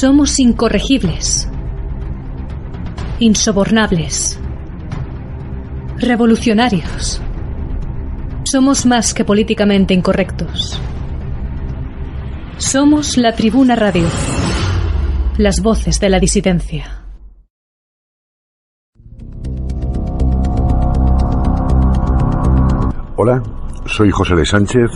Somos incorregibles, insobornables, revolucionarios. Somos más que políticamente incorrectos. Somos la Tribuna Radio, las voces de la disidencia. Hola, soy José de Sánchez,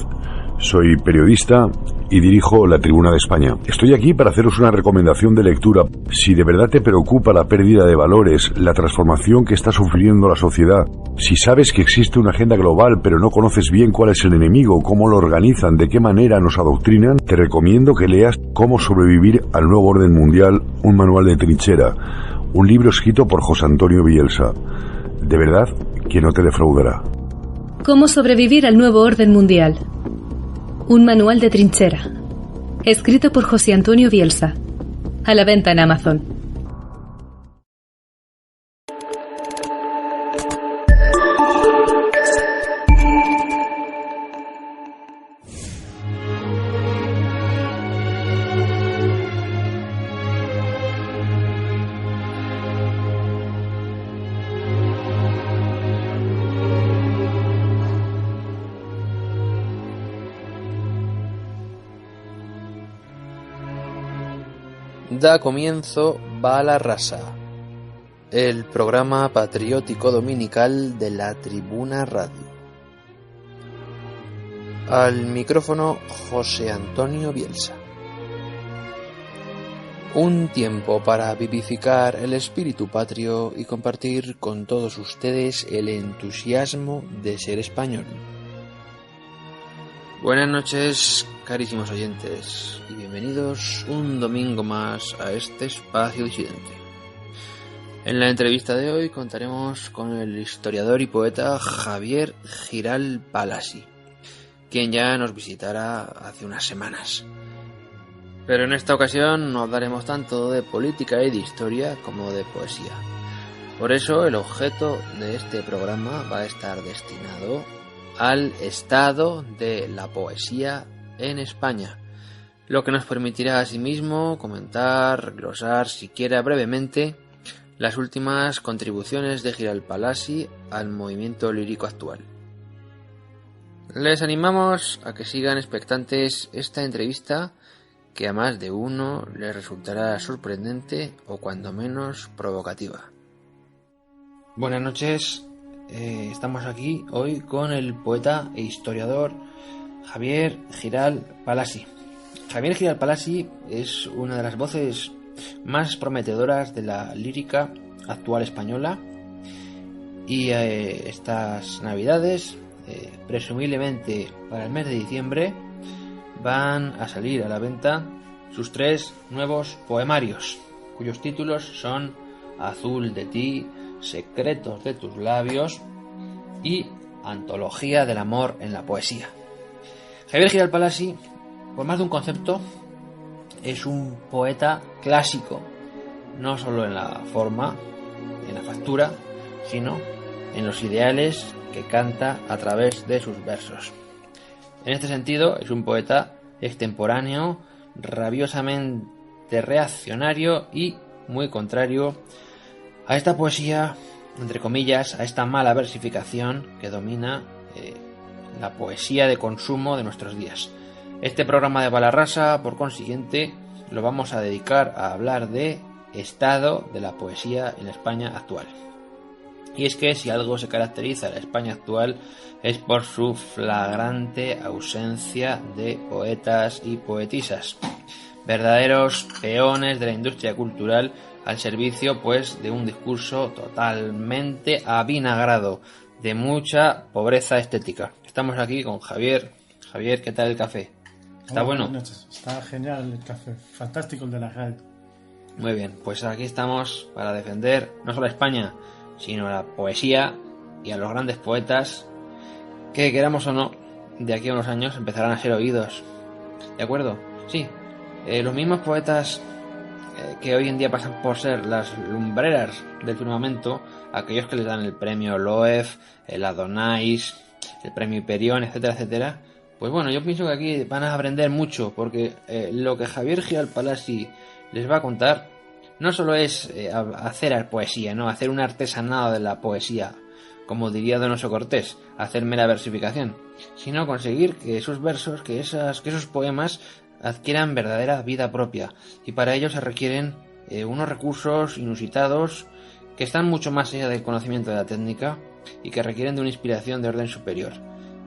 soy periodista y dirijo La Tribuna de España. Estoy aquí para haceros una recomendación de lectura. Si de verdad te preocupa la pérdida de valores, la transformación que está sufriendo la sociedad, si sabes que existe una agenda global pero no conoces bien cuál es el enemigo, cómo lo organizan, de qué manera nos adoctrinan, te recomiendo que leas Cómo sobrevivir al nuevo orden mundial, un manual de trinchera, un libro escrito por José Antonio Bielsa. De verdad que no te defraudará. Cómo sobrevivir al nuevo orden mundial. Un manual de trinchera. Escrito por José Antonio Bielsa. A la venta en Amazon. Da comienzo Bala Rasa, el programa patriótico dominical de la Tribuna Radio. Al micrófono José Antonio Bielsa. Un tiempo para vivificar el espíritu patrio y compartir con todos ustedes el entusiasmo de ser español. Buenas noches, carísimos oyentes, y bienvenidos un domingo más a este espacio disidente. En la entrevista de hoy contaremos con el historiador y poeta Javier Giral Palasi, quien ya nos visitará hace unas semanas. Pero en esta ocasión no hablaremos tanto de política y de historia como de poesía. Por eso el objeto de este programa va a estar destinado al estado de la poesía en España, lo que nos permitirá asimismo comentar, glosar siquiera brevemente las últimas contribuciones de Giral Palasi al movimiento lírico actual. Les animamos a que sigan expectantes esta entrevista, que a más de uno les resultará sorprendente o cuando menos provocativa. Buenas noches. Estamos aquí hoy con el poeta e historiador Javier Giral Palasi. Javier Giral Palasi es una de las voces más prometedoras de la lírica actual española y estas navidades, presumiblemente para el mes de diciembre, van a salir a la venta sus 3 nuevos poemarios, cuyos títulos son Azul de ti, Secretos de tus labios y Antología del amor en la poesía. Javier Giral Palasi, por más de un concepto, es un poeta clásico, no solo en la forma, en la factura, sino en los ideales que canta a través de sus versos. En este sentido, es un poeta extemporáneo, rabiosamente reaccionario y muy contrario a esta poesía, entre comillas, a esta mala versificación que domina la poesía de consumo de nuestros días. Este programa de Bala Rasa, por consiguiente, lo vamos a dedicar a hablar de estado de la poesía en la España actual. Y es que si algo se caracteriza a la España actual es por su flagrante ausencia de poetas y poetisas, verdaderos peones de la industria cultural al servicio pues de un discurso totalmente avinagrado, de mucha pobreza estética. Estamos aquí con Javier. Javier, ¿qué tal el café? ¿Está bueno? Buenas noches. Está genial el café, fantástico el de la radio. Muy bien, pues aquí estamos para defender no solo a España, sino a la poesía y a los grandes poetas que, queramos o no, de aquí a unos años empezarán a ser oídos. ¿De acuerdo? Sí, los mismos poetas que hoy en día pasan por ser las lumbreras del firmamento, aquellos que les dan el premio Loew, el Adonais, el premio Hiperión, etcétera, etcétera. Pues bueno, yo pienso que aquí van a aprender mucho, porque lo que Javier Giral Palasi les va a contar no solo es hacer poesía, ¿no? Hacer un artesanado de la poesía, como diría Donoso Cortés, hacer mera versificación, sino conseguir que esos versos, que esos poemas adquieran verdadera vida propia, y para ello se requieren unos recursos inusitados que están mucho más allá del conocimiento de la técnica y que requieren de una inspiración de orden superior.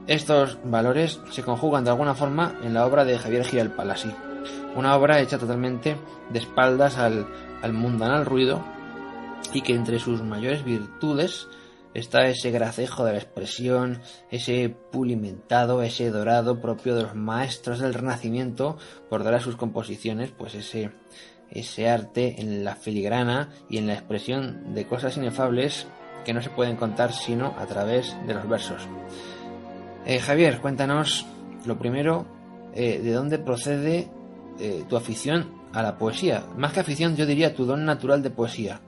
Estos valores se conjugan de alguna forma en la obra de Javier Giralt-Palasi, una obra hecha totalmente de espaldas al mundanal ruido, y que entre sus mayores virtudes está ese gracejo de la expresión, ese pulimentado, ese dorado propio de los maestros del Renacimiento, por dar a sus composiciones pues ese arte en la filigrana y en la expresión de cosas inefables que no se pueden contar sino a través de los versos. Javier, cuéntanos lo primero, de dónde procede tu afición a la poesía. Más que afición, yo diría tu don natural de poesía.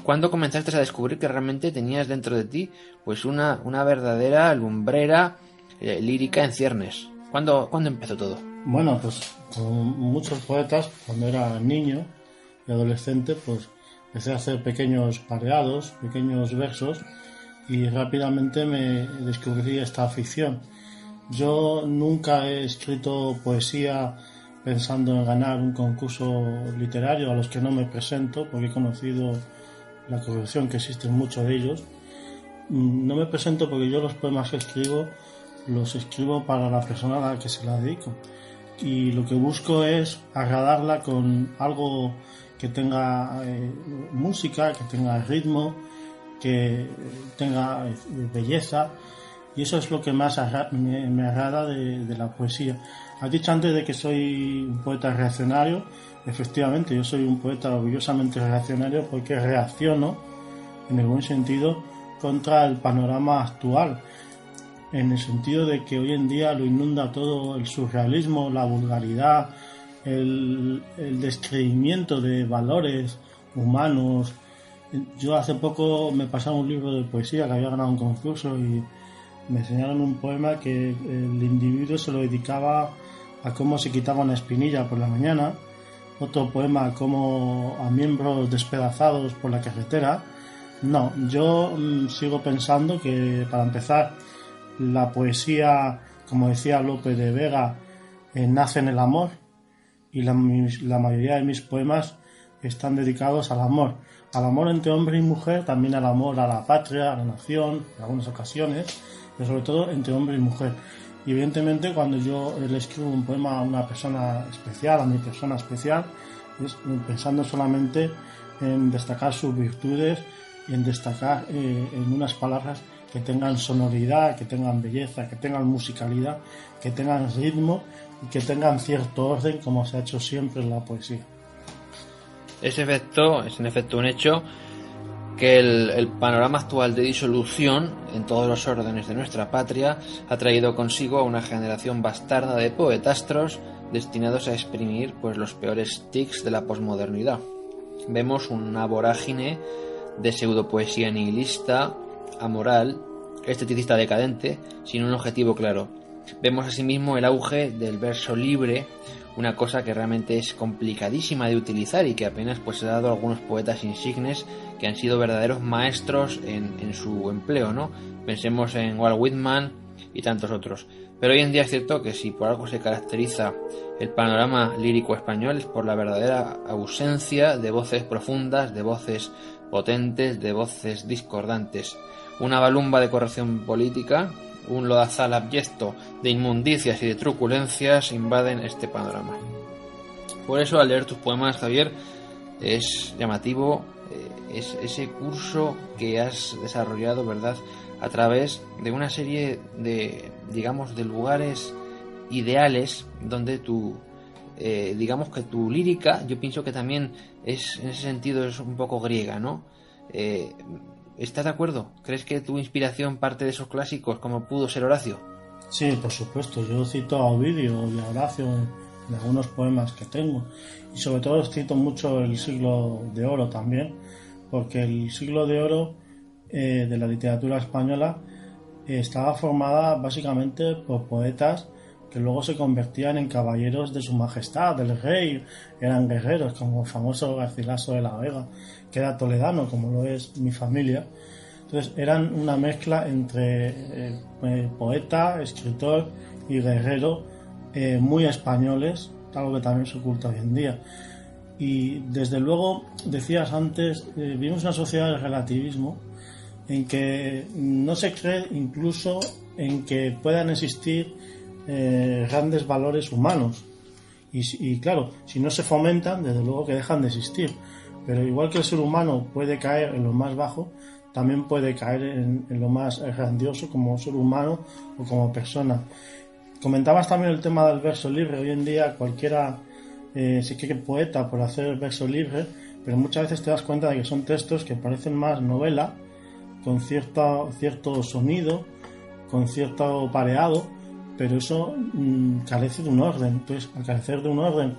¿Cuándo comenzaste a descubrir que realmente tenías dentro de ti pues una verdadera lumbrera lírica en ciernes? ¿Cuándo empezó todo? Bueno, pues con muchos poetas, cuando era niño y adolescente, pues empecé a hacer pequeños pareados, pequeños versos, y rápidamente me descubrí esta afición. Yo nunca he escrito poesía pensando en ganar un concurso literario a los que no me presento, porque he conocido la corrupción que existe en muchos de ellos. No me presento porque yo los poemas que escribo los escribo para la persona a la que se la dedico, y lo que busco es agradarla con algo que tenga música, que tenga ritmo, que tenga belleza, y eso es lo que más me agrada de la poesía. Has dicho antes de que soy un poeta reaccionario. Efectivamente, yo soy un poeta orgullosamente reaccionario porque reacciono, en el buen sentido, contra el panorama actual, en el sentido de que hoy en día lo inunda todo el surrealismo, la vulgaridad, el descreimiento de valores humanos. Yo hace poco me pasaron un libro de poesía que había ganado un concurso y me enseñaron un poema que el individuo se lo dedicaba a cómo se quitaba una espinilla por la mañana, otro poema como a miembros despedazados por la carretera. No, yo sigo pensando que, para empezar, la poesía, como decía Lope de Vega, nace en el amor, y la mayoría de mis poemas están dedicados al amor entre hombre y mujer, también al amor a la patria, a la nación, en algunas ocasiones, pero sobre todo entre hombre y mujer. Y evidentemente, cuando yo le escribo un poema a una persona especial, a mi persona especial, es pensando solamente en destacar sus virtudes y en destacar en unas palabras que tengan sonoridad, que tengan belleza, que tengan musicalidad, que tengan ritmo y que tengan cierto orden, como se ha hecho siempre en la poesía. Es en efecto un hecho que el panorama actual de disolución en todos los órdenes de nuestra patria ha traído consigo a una generación bastarda de poetastros destinados a exprimir pues los peores tics de la posmodernidad. Vemos una vorágine de pseudopoesía nihilista, amoral, esteticista decadente, sin un objetivo claro. Vemos asimismo el auge del verso libre, una cosa que realmente es complicadísima de utilizar y que apenas pues se ha dado a algunos poetas insignes que han sido verdaderos maestros en su empleo, ¿no? Pensemos en Walt Whitman y tantos otros. Pero hoy en día es cierto que si por algo se caracteriza el panorama lírico español es por la verdadera ausencia de voces profundas, de voces potentes, de voces discordantes. Una balumba de corrección política, un lodazal abyecto de inmundicias y de truculencias invaden este panorama. Por eso, al leer tus poemas, Javier, es llamativo ese curso que has desarrollado, ¿verdad?, a través de una serie de, digamos, de lugares ideales donde digamos que tu lírica, yo pienso que también es, en ese sentido, es un poco griega, ¿no? ¿Estás de acuerdo? ¿Crees que tu inspiración parte de esos clásicos como pudo ser Horacio? Sí, por supuesto. Yo cito a Ovidio y a Horacio en algunos poemas que tengo, y sobre todo cito mucho el Siglo de Oro también, porque el Siglo de Oro de la literatura española estaba formada básicamente por poetas que luego se convertían en caballeros de su majestad, del rey, eran guerreros, como el famoso Garcilaso de la Vega, que era toledano, como lo es mi familia. Entonces eran una mezcla entre poeta, escritor y guerrero, muy españoles, algo que también se oculta hoy en día. Y desde luego, decías antes, vivimos una sociedad del relativismo en que no se cree incluso en que puedan existir grandes valores humanos. Y claro, si no se fomentan, desde luego que dejan de existir. Pero igual que el ser humano puede caer en lo más bajo, también puede caer en lo más grandioso como ser humano o como persona. Comentabas también el tema del verso libre. Hoy en día cualquiera se cree poeta por hacer el verso libre, pero muchas veces te das cuenta de que son textos que parecen más novela, con cierto sonido, con cierto pareado, pero eso carece de un orden. Entonces, al carecer de un orden,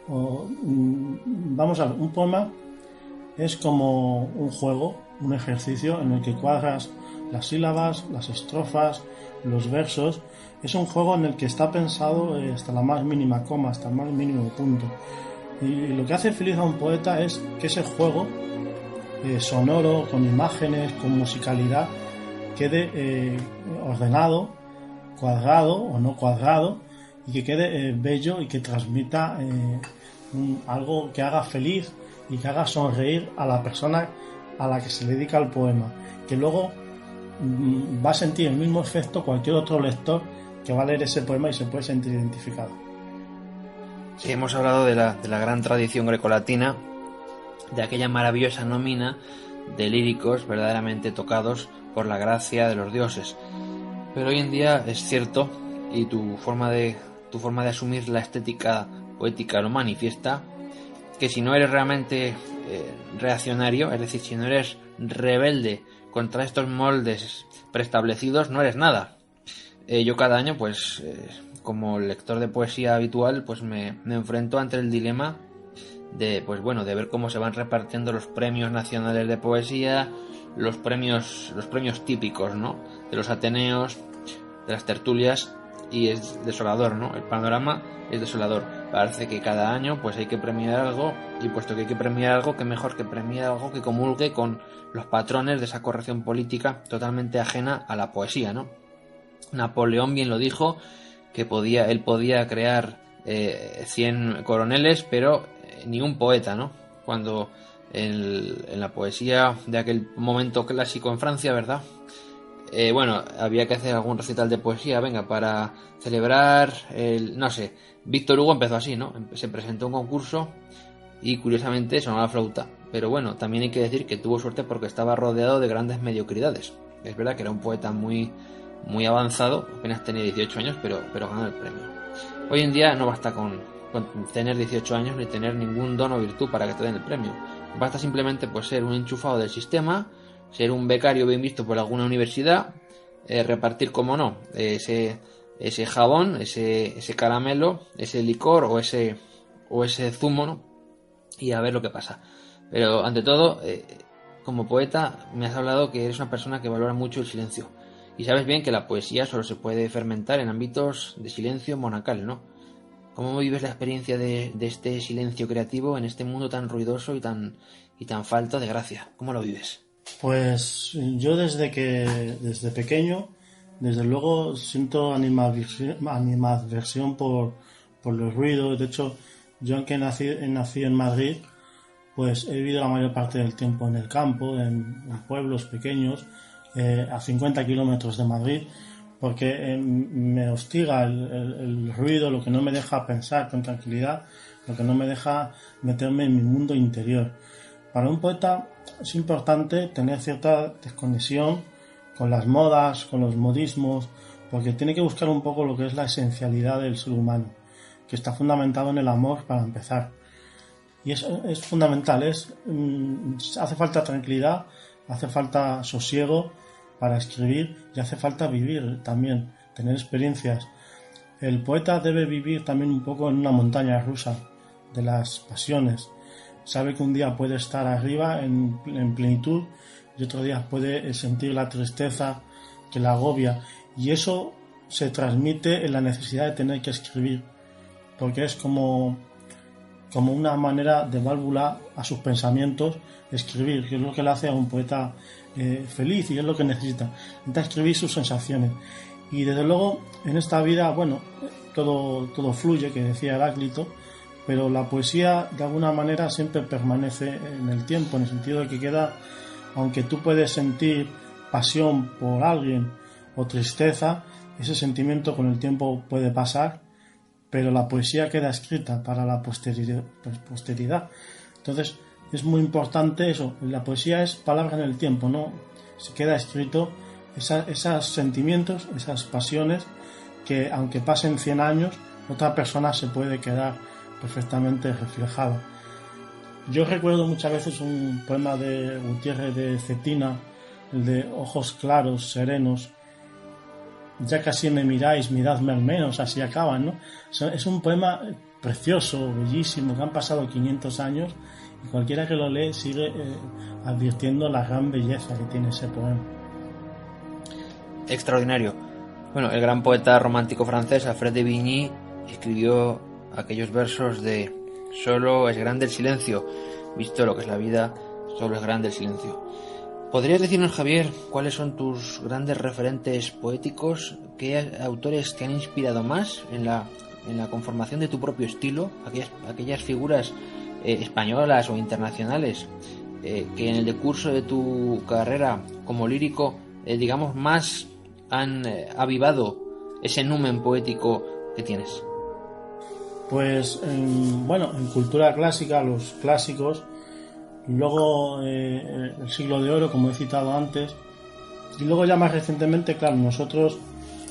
vamos a ver, un poema es como un juego, un ejercicio en el que cuadras las sílabas, las estrofas, los versos. Es un juego en el que está pensado hasta la más mínima coma, hasta el más mínimo punto. Y lo que hace feliz a un poeta es que ese juego sonoro, con imágenes, con musicalidad, quede ordenado, cuadrado o no cuadrado, y que quede bello y que transmita algo que haga feliz y que haga sonreír a la persona a la que se le dedica el poema, que luego va a sentir el mismo efecto cualquier otro lector que va a leer ese poema y se puede sentir identificado. Sí, hemos hablado de la gran tradición grecolatina, de aquella maravillosa nómina de líricos verdaderamente tocados por la gracia de los dioses. Pero hoy en día es cierto, y tu forma de asumir la estética poética lo manifiesta, que si no eres realmente reaccionario, es decir, si no eres rebelde contra estos moldes preestablecidos, no eres nada. Yo cada año, pues, como lector de poesía habitual, pues me enfrento ante el dilema de ver cómo se van repartiendo los premios nacionales de poesía, los premios típicos, ¿no?, de los ateneos, de las tertulias, y es desolador, ¿no? El panorama es desolador. Parece que cada año pues hay que premiar algo, y puesto que hay que premiar algo, qué mejor que premiar algo que comulgue con los patrones de esa corrección política totalmente ajena a la poesía, ¿no? Napoleón bien lo dijo, que él podía crear 100 coroneles, pero ni un poeta, ¿no? Cuando en la poesía de aquel momento clásico en Francia, ¿verdad? Había que hacer algún recital de poesía, venga, para celebrar Víctor Hugo empezó así, ¿no? Se presentó un concurso y curiosamente sonó la flauta. Pero bueno, también hay que decir que tuvo suerte porque estaba rodeado de grandes mediocridades. Es verdad que era un poeta muy, muy avanzado, apenas tenía 18 años, pero ganó el premio. Hoy en día no basta con tener 18 años ni tener ningún don o virtud para que te den el premio. Basta simplemente pues ser un enchufado del sistema, ser un becario bien visto por alguna universidad, repartir, como no, ese jabón, ese caramelo, ese licor o ese zumo, ¿no? Y a ver lo que pasa. Pero ante todo, como poeta, me has hablado que eres una persona que valora mucho el silencio. Y sabes bien que la poesía solo se puede fermentar en ámbitos de silencio monacal, ¿no? ¿Cómo vives la experiencia de este silencio creativo en este mundo tan ruidoso y tan falto de gracia? ¿Cómo lo vives? Pues yo desde pequeño, desde luego siento animadversión por los ruidos. De hecho, yo aunque nací en Madrid, pues he vivido la mayor parte del tiempo en el campo, en pueblos pequeños, a 50 kilómetros de Madrid, porque me hostiga el ruido, lo que no me deja pensar con tranquilidad, lo que no me deja meterme en mi mundo interior. Para un poeta es importante tener cierta desconexión con las modas, con los modismos, porque tiene que buscar un poco lo que es la esencialidad del ser humano, que está fundamentado en el amor para empezar. Y eso es fundamental, hace falta tranquilidad, hace falta sosiego para escribir y hace falta vivir también, tener experiencias. El poeta debe vivir también un poco en una montaña rusa de las pasiones. Sabe que un día puede estar arriba en plenitud y otro día puede sentir la tristeza que la agobia, y eso se transmite en la necesidad de tener que escribir, porque es como una manera de válvula a sus pensamientos, escribir, que es lo que le hace a un poeta feliz y es lo que necesita escribir sus sensaciones. Y desde luego en esta vida, bueno, todo fluye, que decía Heráclito, pero la poesía de alguna manera siempre permanece en el tiempo, en el sentido de que queda, aunque tú puedes sentir pasión por alguien o tristeza, ese sentimiento con el tiempo puede pasar, pero la poesía queda escrita para la posteridad. Entonces es muy importante eso, la poesía es palabra en el tiempo, ¿no? Se queda escrito esos sentimientos, esas pasiones que aunque pasen 100 años, otra persona se puede quedar perfectamente reflejada. Yo recuerdo muchas veces un poema de Gutiérrez de Cetina, el de ojos claros, serenos, ya casi me miráis, miradme al menos, así acaban, ¿no? Es un poema precioso, bellísimo, que han pasado 500 años y cualquiera que lo lee sigue advirtiendo la gran belleza que tiene ese poema. Extraordinario. Bueno, el gran poeta romántico francés Alfred de Vigny escribió aquellos versos de solo es grande el silencio, visto lo que es la vida, solo es grande el silencio. ¿Podrías decirnos, Javier, cuáles son tus grandes referentes poéticos? ¿Qué autores te han inspirado más en la conformación de tu propio estilo? Aquellas figuras españolas o internacionales que en el decurso de tu carrera como lírico, digamos, más han avivado ese numen poético que tienes. Pues en cultura clásica, los clásicos, luego el siglo de oro, como he citado antes, y luego ya más recientemente, claro, nosotros,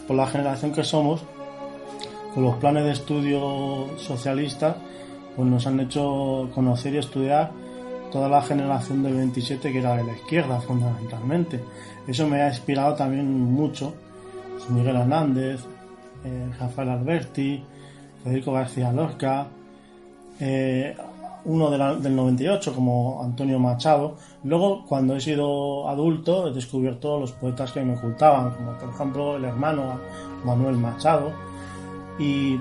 por la generación que somos, con los planes de estudio socialistas, pues nos han hecho conocer y estudiar toda la generación del 27 que era de la izquierda, fundamentalmente. Eso me ha inspirado también mucho. Miguel Hernández, Rafael Alberti, Federico García Lorca, uno del 98 como Antonio Machado. Luego, cuando he sido adulto, he descubierto los poetas que me ocultaban, como por ejemplo el hermano Manuel Machado, y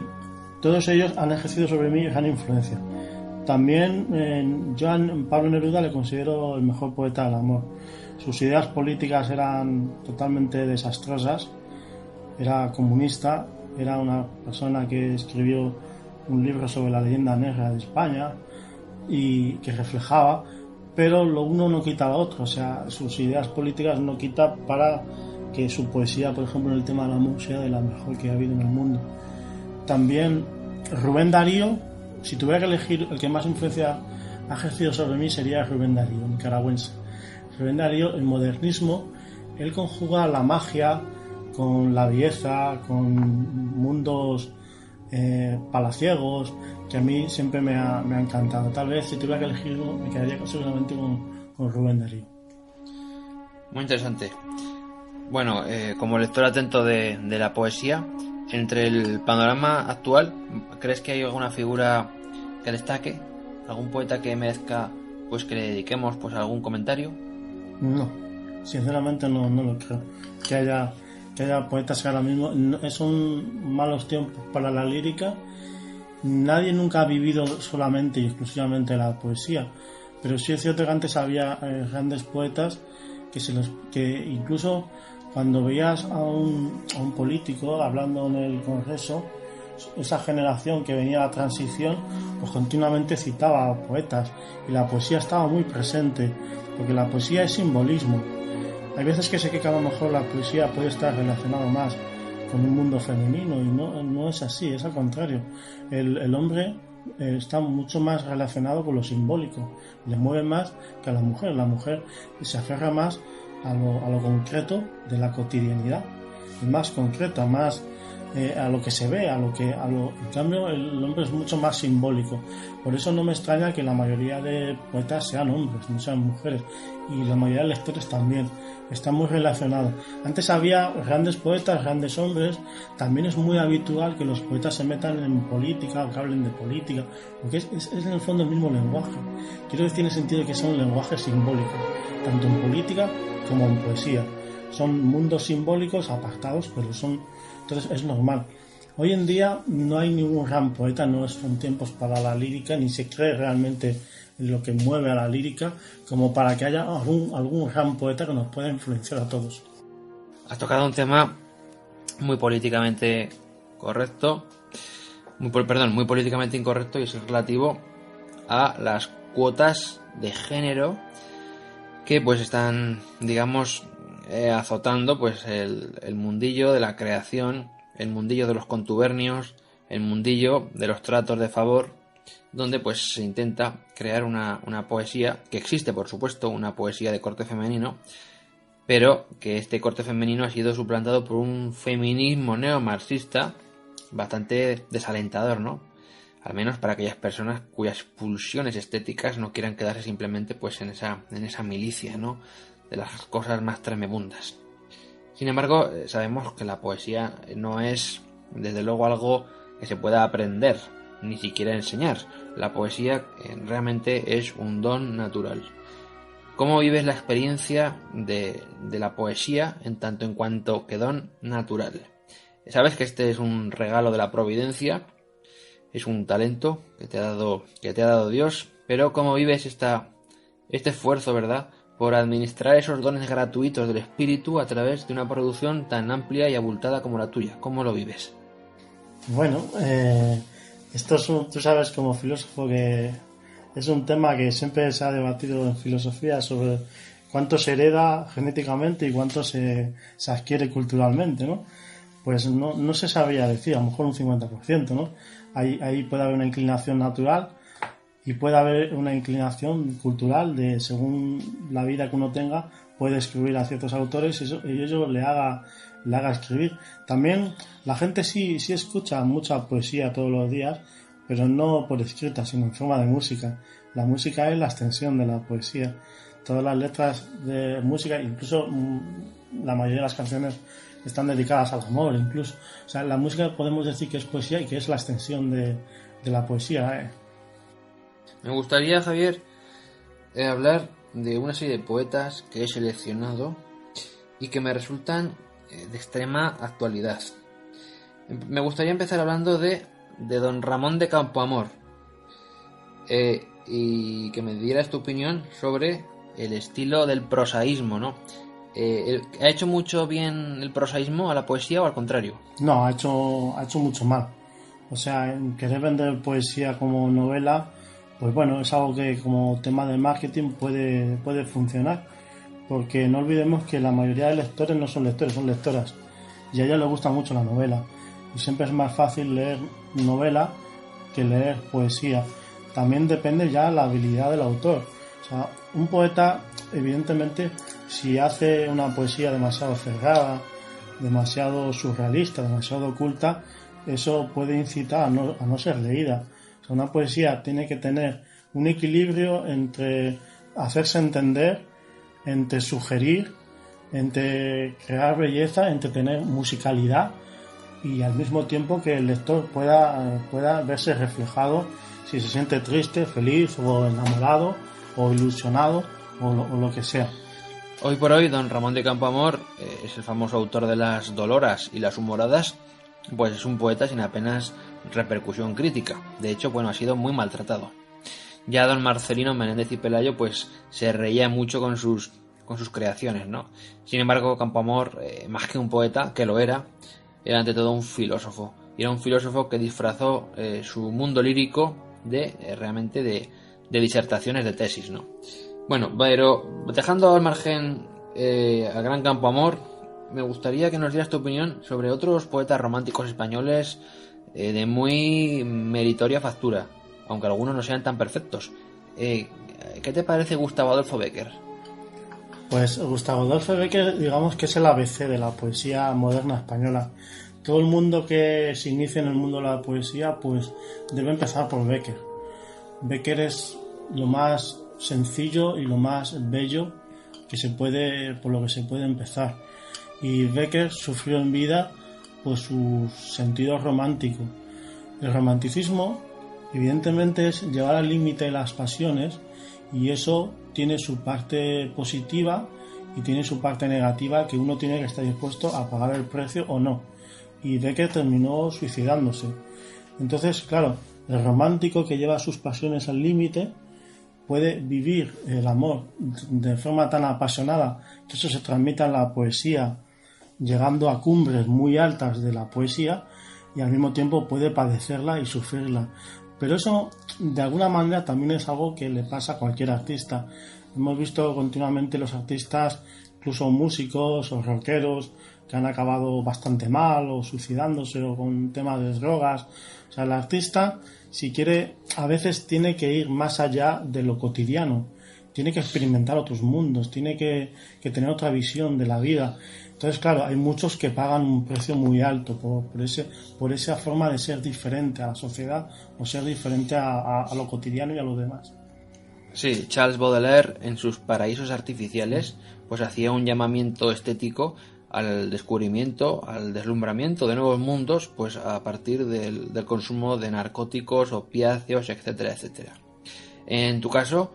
todos ellos han ejercido sobre mí gran influencia. También yo a Pablo Neruda le considero el mejor poeta del amor. Sus ideas políticas eran totalmente desastrosas, era comunista, era una persona que escribió un libro sobre la leyenda negra de España y que reflejaba, pero lo uno no quita lo otro, o sea, sus ideas políticas no quita para que su poesía, por ejemplo, en el tema del amor, sea de la mejor que ha habido en el mundo. También Rubén Darío, si tuviera que elegir el que más influencia ha ejercido sobre mí, sería Rubén Darío, nicaragüense. Rubén Darío, el modernismo, él conjuga la magia con la belleza, con mundos palaciegos, que a mí siempre me ha encantado. Tal vez si tuviera que elegirlo me quedaría seguramente con Rubén Darío. Muy interesante. Bueno, como lector atento de la poesía, entre el panorama actual, ¿crees que hay alguna figura que destaque? ¿Algún poeta que merezca pues que le dediquemos pues algún comentario? No, sinceramente no lo creo. Que haya poetas que ahora mismo son malos tiempos para la lírica. Nadie nunca ha vivido solamente y exclusivamente la poesía, pero sí es cierto que antes había grandes poetas que incluso cuando veías a un político hablando en el Congreso, esa generación que venía a la transición, pues continuamente citaba a poetas y la poesía estaba muy presente, porque la poesía es simbolismo. Hay veces que sé que a lo mejor la poesía puede estar relacionada más con un mundo femenino y no es así, es al contrario. El hombre está mucho más relacionado con lo simbólico, le mueve más que a la mujer. La mujer se aferra más a lo concreto de la cotidianidad, es más concreta, más a lo que se ve, en cambio el hombre es mucho más simbólico. Por eso no me extraña que la mayoría de poetas sean hombres, no sean mujeres, y la mayoría de lectores también están muy relacionados. Antes había grandes poetas, grandes hombres. También es muy habitual que los poetas se metan en política o que hablen de política, porque es en el fondo el mismo lenguaje. Quiero decir, tiene sentido que son lenguajes simbólicos, tanto en política como en poesía. Son mundos simbólicos apartados, pero son Entonces es normal. Hoy en día no hay ningún gran poeta, no son tiempos para la lírica, ni se cree realmente en lo que mueve a la lírica, como para que haya algún gran poeta que nos pueda influenciar a todos. Has tocado un tema muy políticamente correcto, muy políticamente incorrecto, y es relativo a las cuotas de género que pues están, digamos, azotando pues el mundillo de la creación, el mundillo de los contubernios, el mundillo de los tratos de favor, donde pues se intenta crear una poesía, que existe por supuesto, una poesía de corte femenino, pero que este corte femenino ha sido suplantado por un feminismo neomarxista bastante desalentador, ¿no? Al menos para aquellas personas cuyas pulsiones estéticas no quieran quedarse simplemente pues en esa milicia, ¿no?, de las cosas más tremebundas. Sin embargo, sabemos que la poesía no es, desde luego, algo que se pueda aprender, ni siquiera enseñar. La poesía realmente es un don natural. ¿Cómo vives la experiencia de la poesía en tanto en cuanto que don natural? Sabes que este es un regalo de la providencia, es un talento que te ha dado Dios, pero ¿cómo vives este esfuerzo, verdad, por administrar esos dones gratuitos del espíritu a través de una producción tan amplia y abultada como la tuya? ¿Cómo lo vives? Bueno, tú sabes como filósofo que es un tema que siempre se ha debatido en filosofía sobre cuánto se hereda genéticamente y cuánto se adquiere culturalmente, ¿no? Pues no se sabría decir, a lo mejor un 50%, ¿no? Ahí puede haber una inclinación natural y puede haber una inclinación cultural de según la vida que uno tenga, puede escribir a ciertos autores y eso le haga escribir. También la gente sí escucha mucha poesía todos los días, pero no por escrita, sino en forma de música. La música es la extensión de la poesía. Todas las letras de música, incluso la mayoría de las canciones están dedicadas al amor, incluso. O sea, la música podemos decir que es poesía y que es la extensión de la poesía. Me gustaría, Javier, hablar de una serie de poetas que he seleccionado y que me resultan de extrema actualidad. Me gustaría empezar hablando de don Ramón de Campoamor, y que me dieras tu opinión sobre el estilo del prosaísmo, ¿no? ¿Ha hecho mucho bien el prosaísmo a la poesía o al contrario? No, ha hecho mucho mal. O sea, querer vender poesía como novela, pues bueno, es algo que como tema de marketing puede funcionar, porque no olvidemos que la mayoría de lectores no son lectores, son lectoras, y a ellas les gusta mucho la novela, y siempre es más fácil leer novela que leer poesía. También depende ya la habilidad del autor. O sea, un poeta, evidentemente, si hace una poesía demasiado cerrada, demasiado surrealista, demasiado oculta, eso puede incitar a no ser leída. O sea, una poesía tiene que tener un equilibrio entre hacerse entender, entre sugerir, entre crear belleza, entre tener musicalidad y al mismo tiempo que el lector pueda verse reflejado si se siente triste, feliz o enamorado o ilusionado o lo que sea. Hoy por hoy, don Ramón de Campoamor es el famoso autor de Las Doloras y Las Humoradas, pues es un poeta sin apenas repercusión crítica. De hecho, bueno, ha sido muy maltratado. Ya don Marcelino Menéndez y Pelayo pues se reía mucho con sus creaciones, ¿no? Sin embargo, Campoamor, más que un poeta, que lo era ante todo un filósofo. Y era un filósofo que disfrazó su mundo lírico realmente de disertaciones, de tesis, ¿no? Bueno, pero dejando al margen al gran Campoamor, me gustaría que nos dieras tu opinión sobre otros poetas románticos españoles de muy meritoria factura, aunque algunos no sean tan perfectos. ¿Qué te parece Gustavo Adolfo Bécquer? Pues Gustavo Adolfo Bécquer, digamos que es el ABC de la poesía moderna española. Todo el mundo que se inicia en el mundo de la poesía, pues debe empezar por Bécquer. Bécquer es lo más sencillo y lo más bello por lo que se puede empezar. Y Bécquer sufrió en vida pues su sentido romántico. El romanticismo, evidentemente, es llevar al límite las pasiones, y eso tiene su parte positiva y tiene su parte negativa, que uno tiene que estar dispuesto a pagar el precio o no. y ve que terminó suicidándose. Entonces, claro, el romántico que lleva sus pasiones al límite puede vivir el amor de forma tan apasionada que eso se transmita en la poesía, llegando a cumbres muy altas de la poesía, y al mismo tiempo puede padecerla y sufrirla. Pero eso, de alguna manera, también es algo que le pasa a cualquier artista. Hemos visto continuamente los artistas, incluso músicos o rockeros, que han acabado bastante mal, o suicidándose, o con temas de drogas. O sea, el artista, si quiere, a veces tiene que ir más allá de lo cotidiano. Tiene que experimentar otros mundos, tiene que tener otra visión de la vida. Entonces, claro, hay muchos que pagan un precio muy alto por esa forma de ser diferente a la sociedad, o ser diferente a lo cotidiano y a los demás. Sí, Charles Baudelaire, en sus Paraísos artificiales, pues hacía un llamamiento estético al descubrimiento, al deslumbramiento de nuevos mundos, pues a partir del consumo de narcóticos, opiáceos, etcétera, etcétera. En tu caso,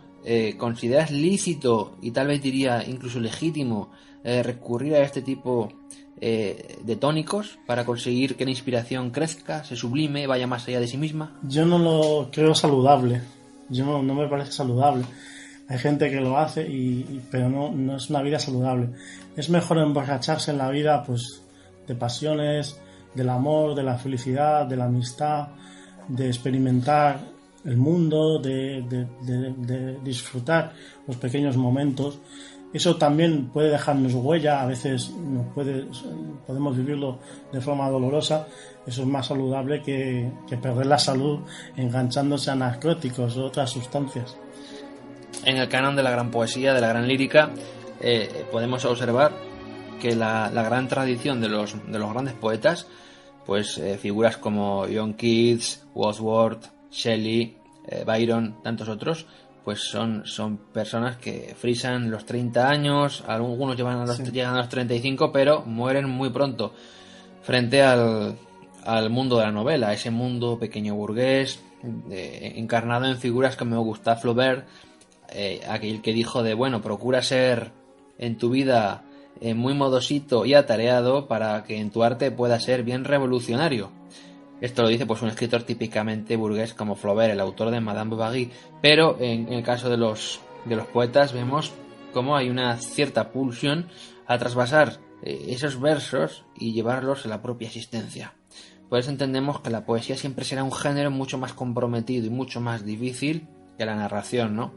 ¿consideras lícito y tal vez diría incluso legítimo recurrir a este tipo de tónicos para conseguir que la inspiración crezca, se sublime, vaya más allá de sí misma? Yo no lo creo saludable. No me parece saludable. Hay gente que lo hace, pero no es una vida saludable. Es mejor emborracharse en la vida, pues, de pasiones, del amor, de la felicidad, de la amistad, de experimentar el mundo, de disfrutar los pequeños momentos. Eso también puede dejarnos huella, a veces podemos vivirlo de forma dolorosa. Eso es más saludable que perder la salud enganchándose a narcóticos o otras sustancias. En el canon de la gran poesía, de la gran lírica, podemos observar que la gran tradición de los grandes poetas, pues figuras como John Keats, Wordsworth, Shelley, Byron, tantos otros, pues son personas que frisan los 30 años, algunos llegan a los 35, pero mueren muy pronto frente al mundo de la novela, ese mundo pequeño burgués, encarnado en figuras como Gustave Flaubert, aquel que dijo procura ser en tu vida muy modosito y atareado para que en tu arte pueda ser bien revolucionario. Esto lo dice pues un escritor típicamente burgués como Flaubert, el autor de Madame Bovary, pero en el caso de los poetas vemos cómo hay una cierta pulsión a trasvasar esos versos y llevarlos a la propia existencia. Por eso entendemos que la poesía siempre será un género mucho más comprometido y mucho más difícil que la narración, ¿no?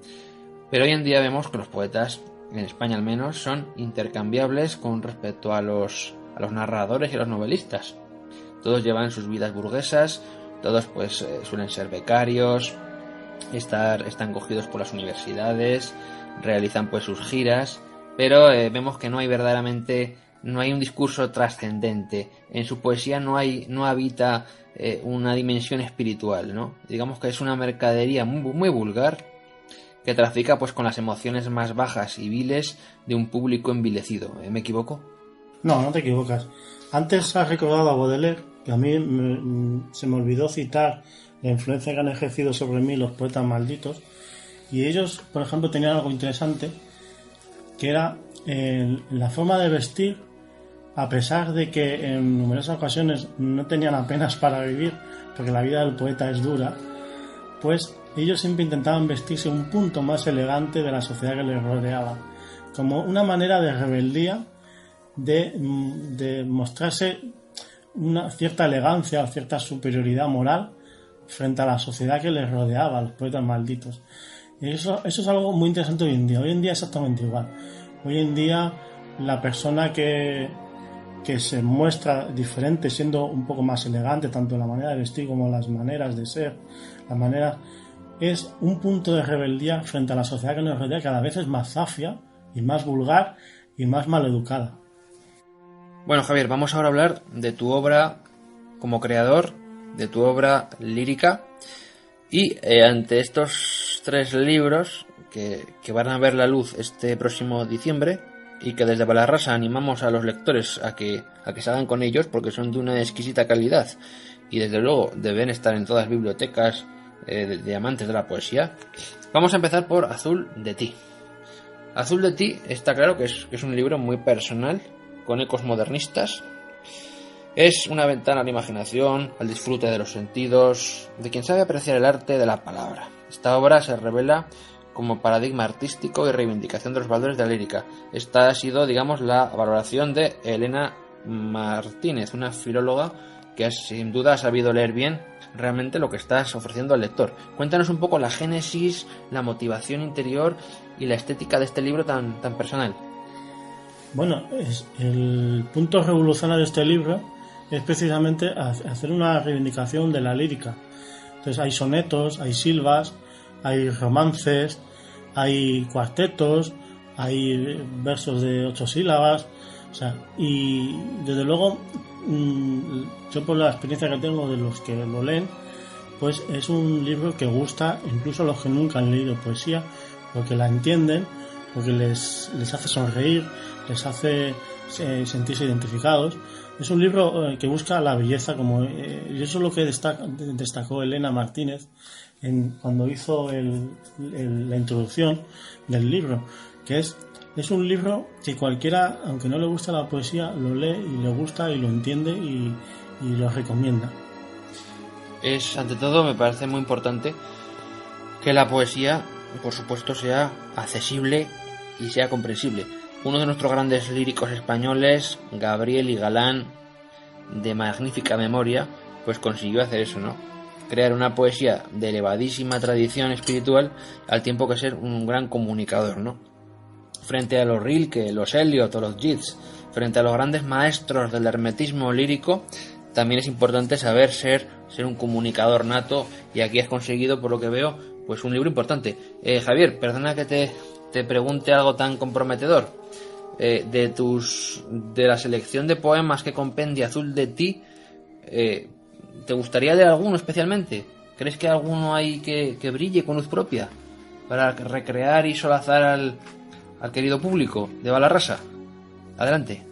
Pero hoy en día vemos que los poetas, en España al menos, son intercambiables con respecto a los narradores y a los novelistas. Todos llevan sus vidas burguesas, todos pues suelen ser becarios, están cogidos por las universidades, realizan pues sus giras, pero vemos que no hay un discurso trascendente. En su poesía no habita una dimensión espiritual, ¿no? Digamos que es una mercadería muy, muy vulgar que trafica pues con las emociones más bajas y viles de un público envilecido. ¿Me equivoco? No te equivocas. Antes has recordado a Baudelaire, que a mí se me olvidó citar la influencia que han ejercido sobre mí los poetas malditos, y ellos, por ejemplo, tenían algo interesante, que era la forma de vestir. A pesar de que en numerosas ocasiones no tenían apenas para vivir, porque la vida del poeta es dura, pues ellos siempre intentaban vestirse un punto más elegante de la sociedad que les rodeaba, como una manera de rebeldía, de mostrarse una cierta elegancia o cierta superioridad moral frente a la sociedad que les rodeaba, a los poetas malditos. Y eso es algo muy interesante hoy en día. Hoy en día es exactamente igual. Hoy en día la persona que se muestra diferente, siendo un poco más elegante, tanto en la manera de vestir como en las maneras de ser, es un punto de rebeldía frente a la sociedad que nos rodea, cada vez es más zafia y más vulgar y más maleducada. Bueno, Javier, vamos ahora a hablar de tu obra como creador, de tu obra lírica, y ante estos 3 libros que van a ver la luz este próximo diciembre, y que desde Balarrasa animamos a los lectores a que se hagan con ellos, porque son de una exquisita calidad y desde luego deben estar en todas las bibliotecas de amantes de la poesía. Vamos a empezar por Azul de ti. Azul de ti está claro que es un libro muy personal, con ecos modernistas, Es una ventana a la imaginación, al disfrute de los sentidos, de quien sabe apreciar el arte de la palabra. Esta obra se revela como paradigma artístico y reivindicación de los valores de la lírica. Esta ha sido, digamos, la valoración de Elena Martínez, una filóloga que sin duda ha sabido leer bien realmente lo que estás ofreciendo al lector. Cuéntanos un poco la génesis, la motivación interior y la estética de este libro tan personal. Bueno, el punto revolucionario de este libro es precisamente hacer una reivindicación de la lírica. Entonces hay sonetos, hay silvas, hay romances, hay cuartetos, hay versos de 8 sílabas, o sea, y desde luego yo por la experiencia que tengo de los que lo leen, pues es un libro que gusta incluso a los que nunca han leído poesía, porque la entienden, porque les hace sonreír, les hace sentirse identificados. Es un libro que busca la belleza, y eso es lo que destacó Elena Martínez cuando hizo la introducción del libro, que es un libro que cualquiera, aunque no le gusta la poesía, lo lee y le gusta y lo entiende y lo recomienda. Ante todo, me parece muy importante que la poesía, por supuesto, sea accesible y sea comprensible. Uno de nuestros grandes líricos españoles, Gabriel y Galán, de magnífica memoria, pues consiguió hacer eso, ¿no? Crear una poesía de elevadísima tradición espiritual al tiempo que ser un gran comunicador, ¿no? Frente a los Rilke, los Eliot o los Yeats, frente a los grandes maestros del hermetismo lírico, también es importante saber ser un comunicador nato, y aquí has conseguido, por lo que veo, pues un libro importante. Javier, perdona que te pregunte algo tan comprometedor. De la selección de poemas que compendia Azul de ti, ¿te gustaría leer alguno especialmente? ¿Crees que alguno hay que brille con luz propia para recrear y solazar al querido público de Balarrasa? Adelante.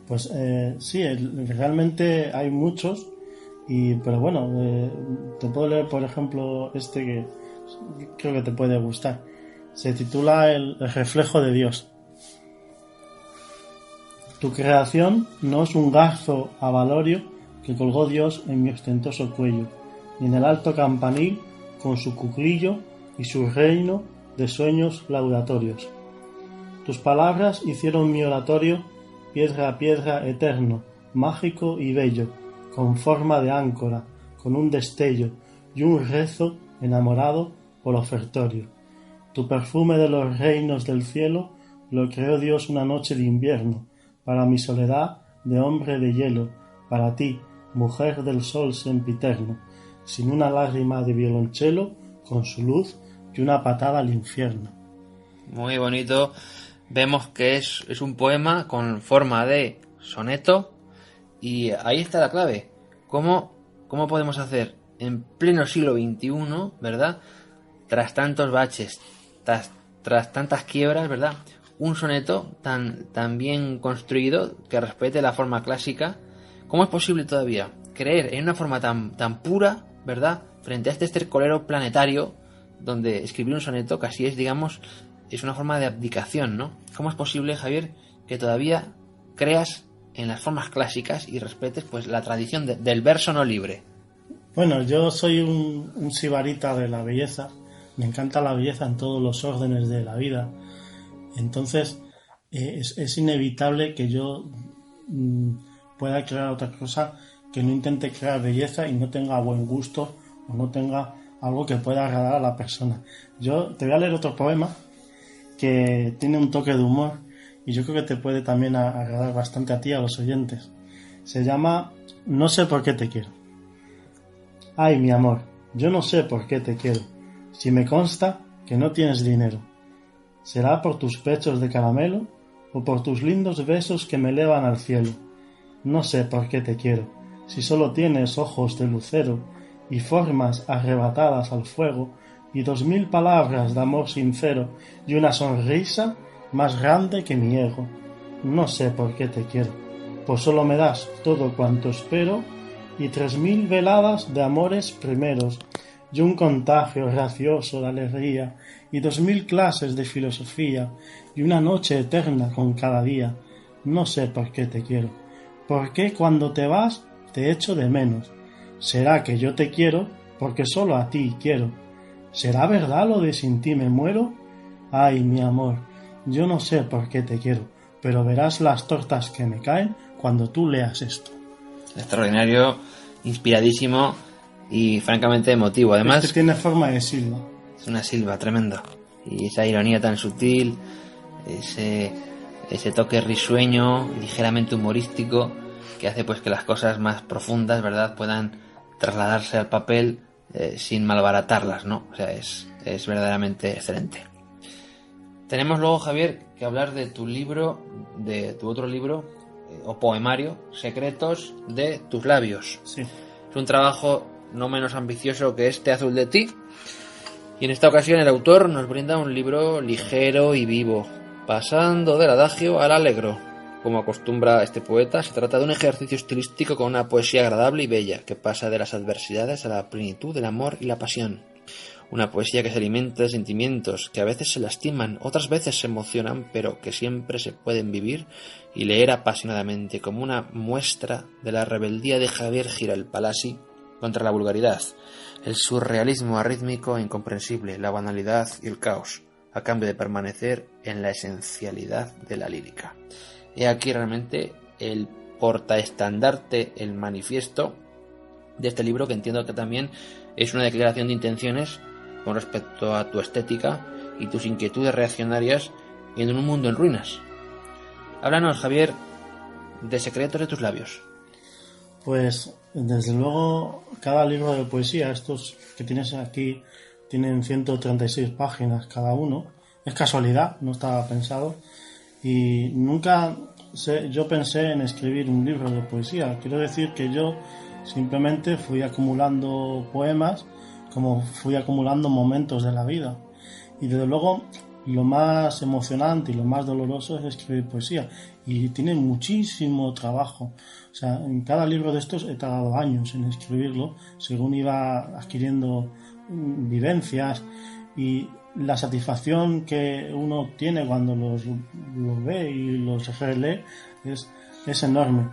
Pues sí, realmente hay muchos, pero bueno, te puedo leer, por ejemplo, este que creo que te puede gustar. Se titula El reflejo de Dios. Tu creación no es un garzo avalorio que colgó Dios en mi ostentoso cuello, ni en el alto campanil con su cuclillo y su reino de sueños laudatorios. Tus palabras hicieron mi oratorio piedra a piedra eterno, mágico y bello, con forma de áncora, con un destello y un rezo enamorado por ofertorio. Tu perfume de los reinos del cielo lo creó Dios una noche de invierno, para mi soledad de hombre de hielo, para ti, mujer del sol sempiterno, sin una lágrima de violonchelo, con su luz y una patada al infierno. Muy bonito. Vemos que es un poema con forma de soneto, y ahí está la clave. ¿Cómo podemos hacer en pleno siglo XXI, ¿verdad? Tras tantos baches, tras tantas quiebras, ¿verdad? Un soneto tan bien construido que respete la forma clásica. ¿Cómo es posible todavía creer en una forma tan pura, ¿verdad? Frente a este estercolero planetario, donde escribir un soneto casi es, digamos, es una forma de abdicación, ¿no? ¿Cómo es posible, Javier, que todavía creas en las formas clásicas y respetes, pues, la tradición del verso no libre? Bueno, yo soy un sibarita de la belleza. Me encanta la belleza en todos los órdenes de la vida. Entonces, es inevitable que yo pueda crear otra cosa que no intente crear belleza y no tenga buen gusto o no tenga algo que pueda agradar a la persona. Yo te voy a leer otro poema que tiene un toque de humor y yo creo que te puede también agradar bastante a ti y a los oyentes. Se llama No sé por qué te quiero. Ay, mi amor, yo no sé por qué te quiero, si me consta que no tienes dinero. ¿Será por tus pechos de caramelo o por tus lindos besos que me elevan al cielo? No sé por qué te quiero, si solo tienes ojos de lucero y formas arrebatadas al fuego y 2000 palabras de amor sincero y una sonrisa más grande que mi ego. No sé por qué te quiero, pues solo me das todo cuanto espero y 3000 veladas de amores primeros y un contagio gracioso de alegría y 2000 clases de filosofía y una noche eterna con cada día. No sé por qué te quiero, ¿Por qué cuando te vas te echo de menos? ¿Será que yo te quiero porque solo a ti quiero? ¿Será verdad lo de sin ti me muero? Ay, mi amor, yo no sé por qué te quiero, pero verás las tortas que me caen cuando tú leas esto. Extraordinario, inspiradísimo y francamente emotivo. Además, tiene forma de silba. Es una silba tremenda. Y esa ironía tan sutil, ese toque risueño, ligeramente humorístico, que hace pues que las cosas más profundas, ¿verdad?, puedan trasladarse al papel sin malbaratarlas, ¿no? O sea, es verdaderamente excelente. Tenemos luego, Javier, que hablar de tu libro, de tu otro libro, o poemario, Secretos de tus labios. Sí. Es un trabajo no menos ambicioso que este Azul de ti. Y en esta ocasión el autor nos brinda un libro ligero y vivo, pasando del adagio al allegro. Como acostumbra este poeta, se trata de un ejercicio estilístico con una poesía agradable y bella, que pasa de las adversidades a la plenitud del amor y la pasión. Una poesía que se alimenta de sentimientos, que a veces se lastiman, otras veces se emocionan, pero que siempre se pueden vivir y leer apasionadamente, como una muestra de la rebeldía de Javier Giralt-Palasi contra la vulgaridad, el surrealismo arrítmico e incomprensible, la banalidad y el caos, a cambio de permanecer en la esencialidad de la lírica. He aquí realmente el portaestandarte, el manifiesto de este libro, que entiendo que también es una declaración de intenciones con respecto a tu estética y tus inquietudes reaccionarias en un mundo en ruinas. Háblanos, Javier, de Secretos de tus labios. Pues, desde luego, cada libro de poesía, estos que tienes aquí, tienen 136 páginas cada uno. Es casualidad, no estaba pensado. Y nunca yo pensé en escribir un libro de poesía. Quiero decir que yo simplemente fui acumulando poemas, como fui acumulando momentos de la vida. Y desde luego, lo más emocionante y lo más doloroso es escribir poesía. Y tiene muchísimo trabajo. O sea, en cada libro de estos he tardado años en escribirlo, según iba adquiriendo vivencias, y la satisfacción que uno tiene cuando los ve y los relee es enorme.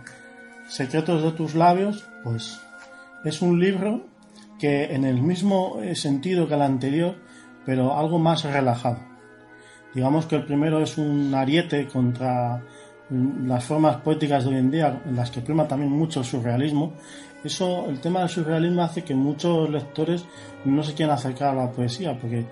Secretos de tus labios, pues es un libro que en el mismo sentido que el anterior, pero algo más relajado. Digamos que el primero es un ariete contra las formas poéticas de hoy en día, en las que prima también mucho el surrealismo. El tema del surrealismo hace que muchos lectores no se quieran acercar a la poesía, porque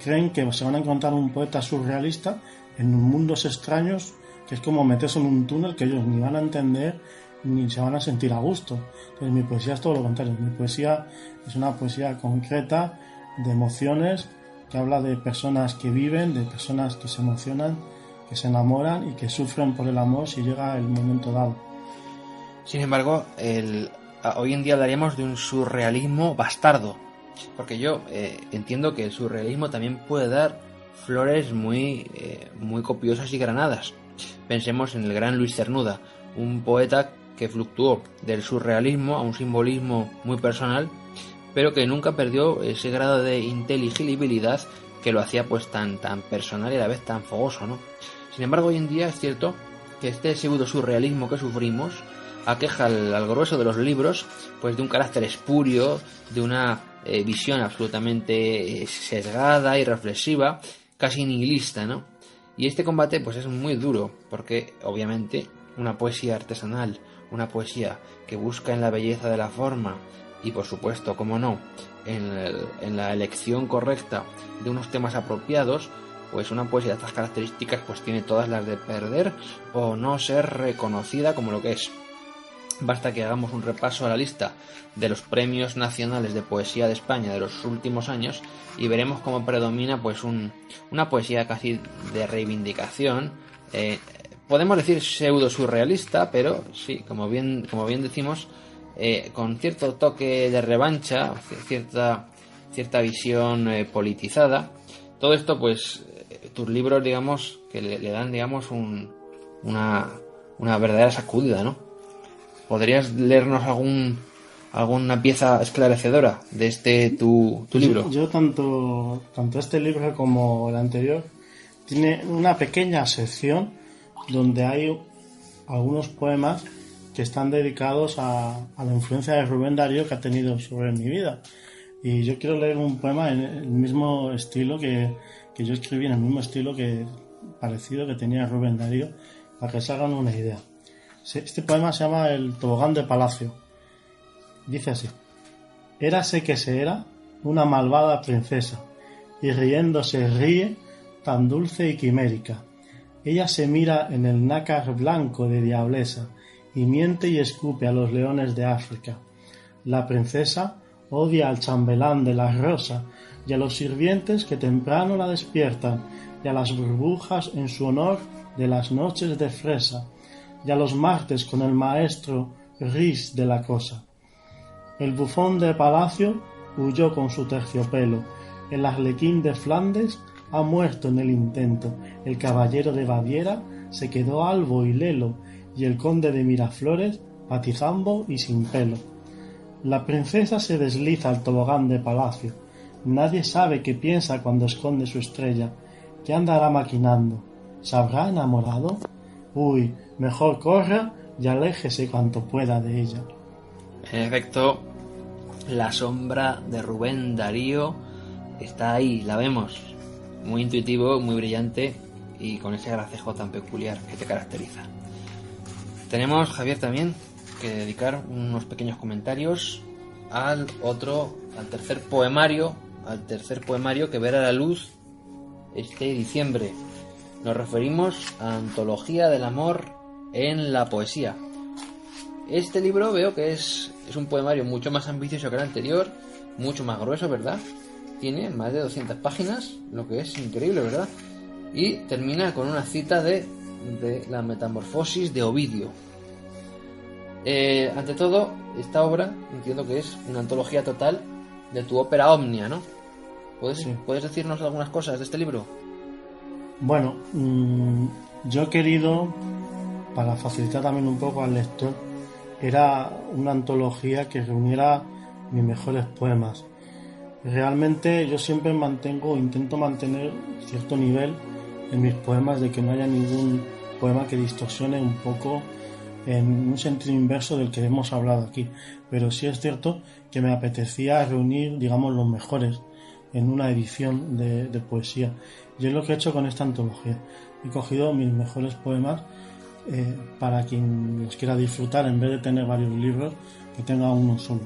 creen que se van a encontrar un poeta surrealista en mundos extraños, que es como meterse en un túnel que ellos ni van a entender ni se van a sentir a gusto. Entonces mi poesía es todo lo contrario. Mi poesía es una poesía concreta, de emociones, que habla de personas que viven, de personas que se emocionan, que se enamoran y que sufren por el amor si llega el momento dado. Sin embargo, hoy en día hablaríamos de un surrealismo bastardo, porque yo entiendo que el surrealismo también puede dar flores muy copiosas y granadas. Pensemos en el gran Luis Cernuda, un poeta que fluctuó del surrealismo a un simbolismo muy personal, pero que nunca perdió ese grado de inteligibilidad que lo hacía pues tan personal y a la vez tan fogoso, ¿no? Sin embargo, hoy en día es cierto que este pseudo surrealismo que sufrimos aqueja al grueso de los libros pues de un carácter espurio, de una visión absolutamente sesgada y reflexiva, casi nihilista, ¿no? Y este combate pues es muy duro, porque obviamente una poesía artesanal, una poesía que busca en la belleza de la forma y por supuesto, como no, en la elección correcta de unos temas apropiados, pues una poesía de estas características pues tiene todas las de perder o no ser reconocida como lo que es. Basta que hagamos un repaso a la lista de los premios nacionales de poesía de España de los últimos años y veremos cómo predomina pues una poesía casi de reivindicación, podemos decir pseudo surrealista, pero sí, como bien decimos, con cierto toque de revancha, cierta visión politizada. Todo esto pues tus libros, digamos, que le dan, digamos, una verdadera sacudida, ¿no? ¿Podrías leernos alguna pieza esclarecedora de este tu libro? Yo tanto este libro como el anterior tiene una pequeña sección donde hay algunos poemas que están dedicados a la influencia de Rubén Darío que ha tenido sobre mi vida. Y yo quiero leer un poema en el mismo estilo que yo escribí, en el mismo estilo parecido que tenía Rubén Darío, para que se hagan una idea. Este poema se llama El tobogán de palacio. Dice así: érase que se era una malvada princesa, y riéndose ríe tan dulce y quimérica. Ella se mira en el nácar blanco de diablesa, y miente y escupe a los leones de África. La princesa odia al chambelán de la rosa, y a los sirvientes que temprano la despiertan, y a las burbujas en su honor de las noches de fresa, y a los martes con el maestro Ris de la cosa. El bufón de palacio huyó con su terciopelo, el arlequín de Flandes ha muerto en el intento, el caballero de Baviera se quedó albo y lelo, y el conde de Miraflores patijambo y sin pelo. La princesa se desliza al tobogán de palacio, nadie sabe qué piensa cuando esconde su estrella, qué andará maquinando, ¿se habrá enamorado? Uy, mejor corra y aléjese cuanto pueda de ella. En efecto, la sombra de Rubén Darío está ahí, la vemos. Muy intuitivo, muy brillante y con ese gracejo tan peculiar que te caracteriza. Tenemos, Javier, también que dedicar unos pequeños comentarios al tercer poemario que verá la luz este diciembre. Nos referimos a Antología del Amor en la Poesía. Este libro veo que es un poemario mucho más ambicioso que el anterior, mucho más grueso, ¿verdad? Tiene más de 200 páginas, lo que es increíble, ¿verdad? Y termina con una cita de la Metamorfosis de Ovidio. Ante todo, esta obra entiendo que es una antología total de tu ópera Omnia, ¿no? ¿Puedes decirnos algunas cosas de este libro? Bueno, yo he querido, para facilitar también un poco al lector, era una antología que reuniera mis mejores poemas. Realmente yo siempre intento mantener cierto nivel en mis poemas, de que no haya ningún poema que distorsione un poco en un sentido inverso del que hemos hablado aquí, pero sí es cierto que me apetecía reunir, digamos, los mejores en una edición de poesía, y es lo que he hecho con esta antología. He cogido mis mejores poemas para quien los quiera disfrutar, en vez de tener varios libros, que tenga uno solo.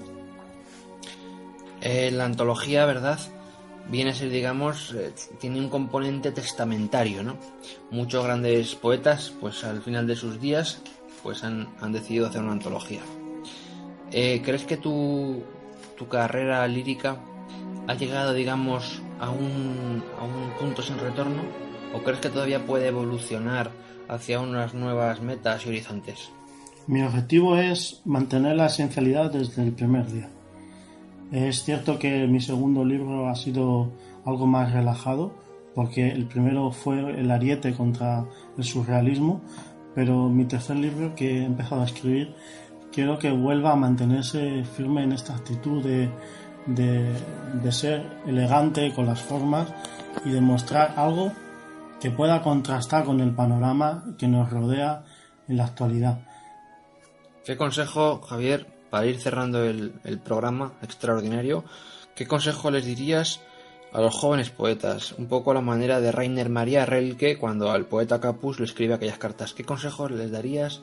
La antología, ¿verdad?, viene a ser, digamos, tiene un componente testamentario, ¿no? Muchos grandes poetas, pues al final de sus días, pues han decidido hacer una antología. ¿Crees que tu carrera lírica ha llegado, digamos, a un punto sin retorno? ¿O crees que todavía puede evolucionar hacia unas nuevas metas y horizontes? Mi objetivo es mantener la esencialidad desde el primer día. Es cierto que mi segundo libro ha sido algo más relajado, porque el primero fue el ariete contra el surrealismo, pero mi tercer libro, que he empezado a escribir, quiero que vuelva a mantenerse firme en esta actitud de ser elegante con las formas y de mostrar algo que pueda contrastar con el panorama que nos rodea en la actualidad. ¿Qué consejo, Javier, para ir cerrando el programa extraordinario, qué consejo les dirías a los jóvenes poetas? Un poco a la manera de Rainer Maria Rilke cuando al poeta Capus le escribe aquellas cartas. ¿Qué consejos les darías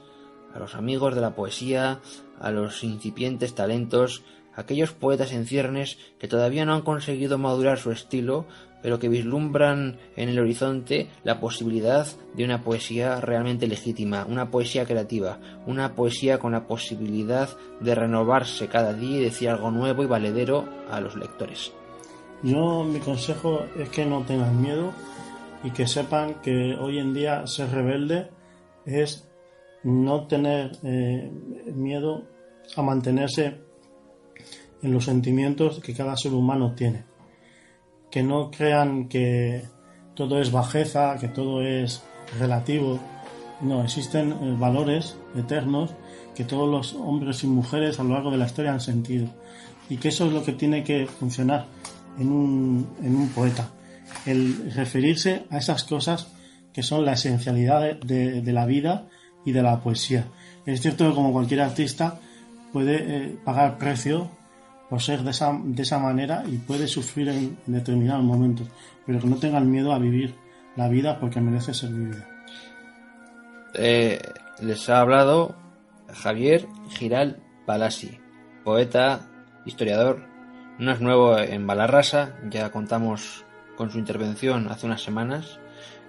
a los amigos de la poesía, a los incipientes talentos, a aquellos poetas en ciernes que todavía no han conseguido madurar su estilo, pero que vislumbran en el horizonte la posibilidad de una poesía realmente legítima, una poesía creativa, una poesía con la posibilidad de renovarse cada día y decir algo nuevo y valedero a los lectores? Mi consejo es que no tengan miedo y que sepan que hoy en día ser rebelde es no tener miedo a mantenerse en los sentimientos que cada ser humano tiene. Que no crean que todo es bajeza, que todo es relativo. No, existen valores eternos que todos los hombres y mujeres a lo largo de la historia han sentido, y que eso es lo que tiene que funcionar en un poeta, el referirse a esas cosas que son la esencialidad de la vida y de la poesía, Es cierto que como cualquier artista puede pagar precio por ser de esa manera y puede sufrir en determinados momentos, pero que no tengan miedo a vivir la vida porque merece ser vivida. Les ha hablado Javier Giral Palasi, poeta, historiador. No es nuevo en Balarrasa, ya contamos con su intervención hace unas semanas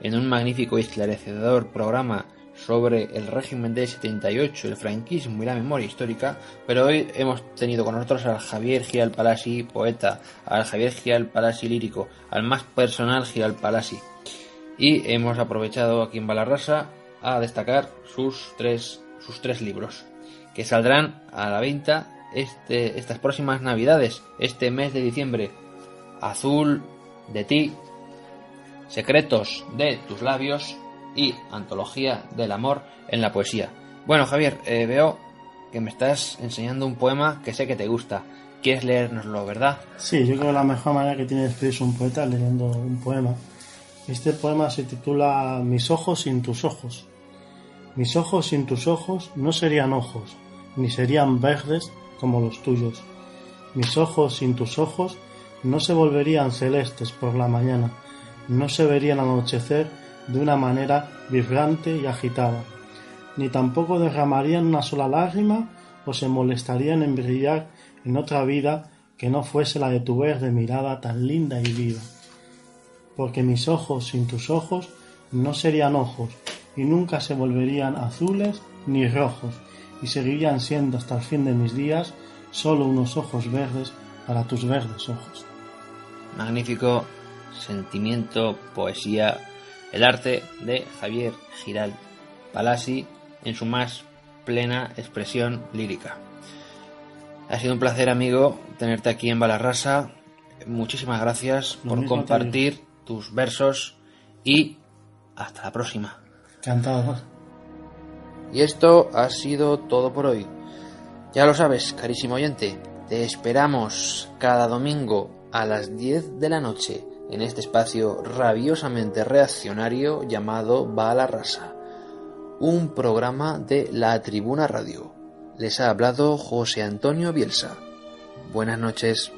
en un magnífico y esclarecedor programa sobre el régimen del 78, el franquismo y la memoria histórica, pero hoy hemos tenido con nosotros al Javier Giral Palasi, poeta, al Javier Giral Palasi lírico, al más personal Giral Palasi, y hemos aprovechado aquí en Balarrasa a destacar sus tres libros, que saldrán a la venta estas próximas navidades, este mes de diciembre: Azul de ti, Secretos de tus labios y Antología del amor en la poesía. Bueno, Javier, veo que me estás enseñando un poema que sé que te gusta. ¿Quieres leérnoslo, verdad? Sí, yo creo que la mejor manera que tiene de despedirse un poeta es leyendo un poema. Este poema se titula Mis ojos sin tus ojos. Mis ojos sin tus ojos no serían ojos, ni serían verdes como los tuyos. Mis ojos sin tus ojos no se volverían celestes por la mañana, no se verían anochecer de una manera vibrante y agitada, ni tampoco derramarían una sola lágrima o se molestarían en brillar en otra vida que no fuese la de tu verde mirada tan linda y viva. Porque mis ojos sin tus ojos no serían ojos, y nunca se volverían azules ni rojos, y seguirían siendo hasta el fin de mis días solo unos ojos verdes para tus verdes ojos. Magnífico sentimiento, poesía, el arte de Javier Giral Palasi en su más plena expresión lírica. Ha sido un placer, amigo, tenerte aquí en Balarrasa. Muchísimas gracias por compartir tus versos y hasta la próxima. Encantado. Y esto ha sido todo por hoy. Ya lo sabes, carísimo oyente, te esperamos cada domingo a las 10 de la noche en este espacio rabiosamente reaccionario llamado Balarrasa, un programa de La Tribuna Radio. Les ha hablado José Antonio Bielsa. Buenas noches.